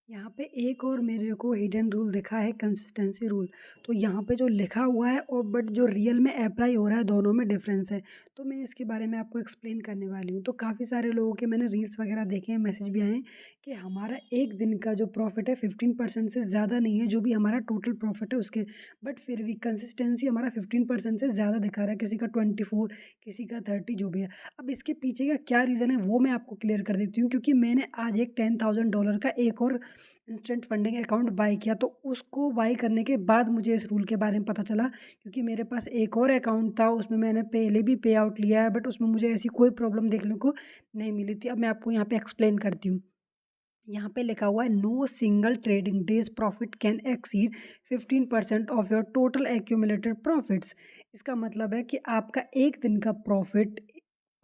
यहाँ पे एक और मेरे को हिडन रूल दिखा है कंसिस्टेंसी रूल। तो यहाँ पे जो लिखा हुआ है और बट जो रियल में अप्लाई हो रहा है दोनों में डिफरेंस है। तो मैं इसके बारे में आपको एक्सप्लेन करने वाली हूँ। तो काफ़ी सारे लोगों के मैंने रील्स वगैरह देखे हैं, मैसेज भी आए हैं कि हमारा एक दिन का जो प्रॉफ़िट है 15% से ज़्यादा नहीं है, जो भी हमारा टोटल प्रॉफ़िट है उसके। बट फिर भी कंसिस्टेंसी हमारा 15% से ज़्यादा दिखा रहा है, किसी का 24, किसी का 30 जो भी है। अब इसके पीछे का क्या रीज़न है वो मैं आपको क्लियर कर देती हूँ, क्योंकि मैंने आज एक $10,000 का एक और इंस्टेंट फंडिंग अकाउंट बाय किया। तो उसको बाय करने के बाद मुझे इस रूल के बारे में पता चला, क्योंकि मेरे पास एक और अकाउंट था, उसमें मैंने पहले भी पे आउट लिया है, बट उसमें मुझे ऐसी कोई प्रॉब्लम देखने को नहीं मिली थी। अब मैं आपको यहाँ पे एक्सप्लेन करती हूँ। यहाँ पे लिखा हुआ है no single trading days profit can exceed 15% of your total accumulated profits. इसका मतलब है कि आपका एक दिन का प्रॉफिट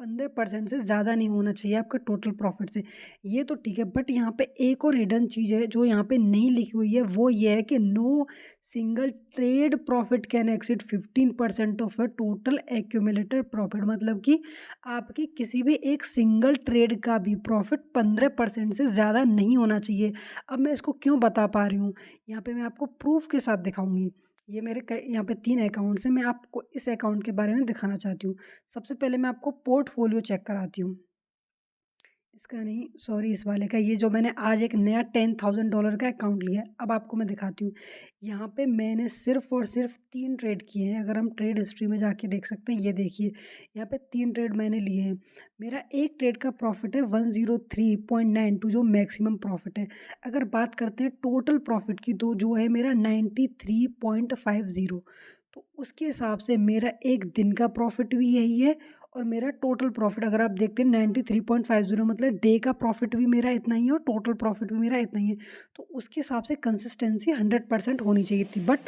15% से ज़्यादा नहीं होना चाहिए आपका टोटल प्रॉफिट से। ये तो ठीक है, बट यहाँ पे एक और हिडन चीज़ है जो यहाँ पे नहीं लिखी हुई है, वो ये है कि no single trade profit can exceed 15% of your total accumulated profit. मतलब कि आपकी किसी भी एक सिंगल ट्रेड का भी प्रॉफिट 15% से ज़्यादा नहीं होना चाहिए। अब मैं इसको क्यों बता पा रही हूँ, यहाँ पे मैं आपको प्रूफ़ के साथ दिखाऊँगी। ये मेरे कई यहाँ पे 3 अकाउंट्स हैं, मैं आपको इस अकाउंट के बारे में दिखाना चाहती हूँ। सबसे पहले मैं आपको पोर्टफ़ोलियो चेक कराती हूँ। इसका नहीं, सॉरी, इस वाले का, ये जो मैंने आज एक नया $10,000 का अकाउंट लिया है। अब आपको मैं दिखाती हूँ। यहाँ पे मैंने सिर्फ़ और सिर्फ़ 3 ट्रेड किए हैं। अगर हम ट्रेड हिस्ट्री में जाके देख सकते हैं, ये देखिए, यहाँ पे 3 ट्रेड मैंने लिए हैं। मेरा एक ट्रेड का प्रॉफ़िट है 103.92, जो मैक्सिमम प्रॉफ़िट है। अगर बात करते हैं टोटल प्रॉफ़िट की, तो जो है मेरा 93.50। तो उसके हिसाब से मेरा एक दिन का प्रॉफ़िट भी यही है, और मेरा टोटल प्रॉफ़िट अगर आप देखते हैं 93.50, मतलब डे का प्रॉफ़िट भी मेरा इतना ही है और टोटल प्रॉफ़िट भी मेरा इतना ही है। तो उसके हिसाब से कंसिस्टेंसी 100% होनी चाहिए थी, बट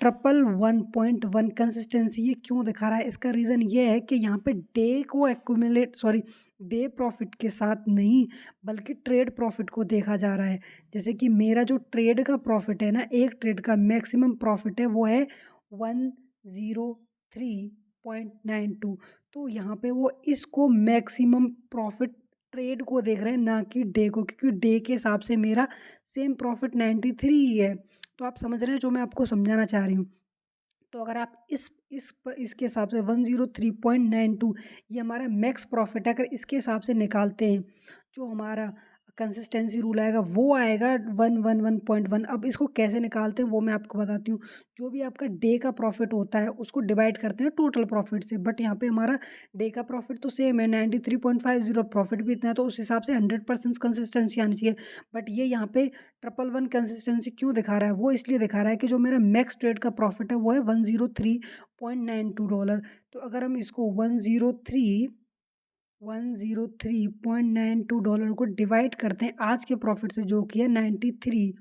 111.1 कंसिस्टेंसी ये क्यों दिखा रहा है? इसका रीज़न ये है कि यहाँ पे डे को एक्यूमुलेट सॉरी डे प्रॉफ़िट के साथ नहीं, बल्कि ट्रेड प्रॉफ़िट को देखा जा रहा है। जैसे कि मेरा जो ट्रेड का प्रॉफ़िट है ना, एक ट्रेड का मैक्सिमम प्रॉफ़िट है वो है 103.92। तो यहाँ पे वो इसको मैक्सिमम प्रॉफ़िट ट्रेड को देख रहे हैं, ना कि डे को, क्योंकि डे के हिसाब से मेरा सेम प्रॉफ़िट 93 ही है। तो आप समझ रहे हैं जो मैं आपको समझाना चाह रही हूँ। तो अगर आप इसके हिसाब से 103.92, ये हमारा मैक्स प्रॉफ़िट है, अगर इसके हिसाब से निकालते हैं, जो हमारा कंसिस्टेंसी रूल आएगा वो आएगा 111.1। अब इसको कैसे निकालते हैं वो मैं आपको बताती हूँ। जो भी आपका डे का प्रॉफ़िट होता है उसको डिवाइड करते हैं टोटल प्रॉफ़िट से, बट यहाँ पे हमारा डे का प्रॉफ़िट तो सेम है 93.50, प्रॉफ़िट भी इतना है, तो उस हिसाब से 100% कंसिस्टेंसी आनी चाहिए। बट ये यहाँ पे 111 कंसिस्टेंसी क्यों दिखा रहा है? वो इसलिए दिखा रहा है कि जो मेरा मैक्स ट्रेड का प्रॉफ़िट है वो है $103.92। तो अगर हम इसको 103.92 को डिवाइड करते हैं आज के प्रॉफ़िट से, जो कि है 93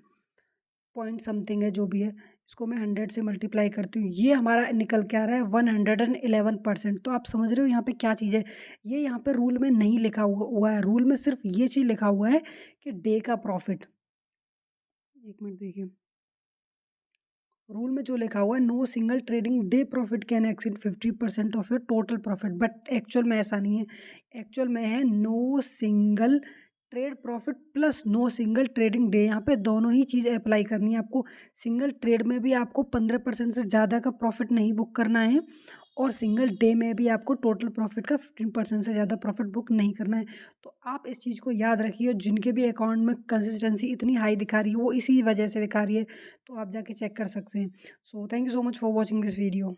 पॉइंट समथिंग है, जो भी है, इसको मैं 100 से मल्टीप्लाई करती हूँ, ये हमारा निकल के आ रहा है 111%। तो आप समझ रहे हो यहाँ पे क्या चीज़ है? ये यहाँ पे रूल में नहीं लिखा हुआ है, रूल में सिर्फ़ ये चीज़ लिखा हुआ है कि डे का प्रॉफ़िट। 1 मिनट देखिए। रूल में जो लिखा हुआ है no single trading day profit can exceed 50% of your total profit, but actual में ऐसा नहीं है। एक्चुअल में है no single trade profit plus no single trading day. यहाँ पे दोनों ही चीज़ अप्लाई करनी है आपको। सिंगल ट्रेड में भी आपको 15% से ज़्यादा का प्रॉफिट नहीं बुक करना है, और सिंगल डे में भी आपको टोटल प्रॉफिट का 15% से ज़्यादा प्रॉफिट बुक नहीं करना है। तो आप इस चीज़ को याद रखिए, जिनके भी अकाउंट में कंसिस्टेंसी इतनी हाई दिखा रही है वो इसी वजह से दिखा रही है। तो आप जाके चेक कर सकते हैं। So thank you so much for watching this video.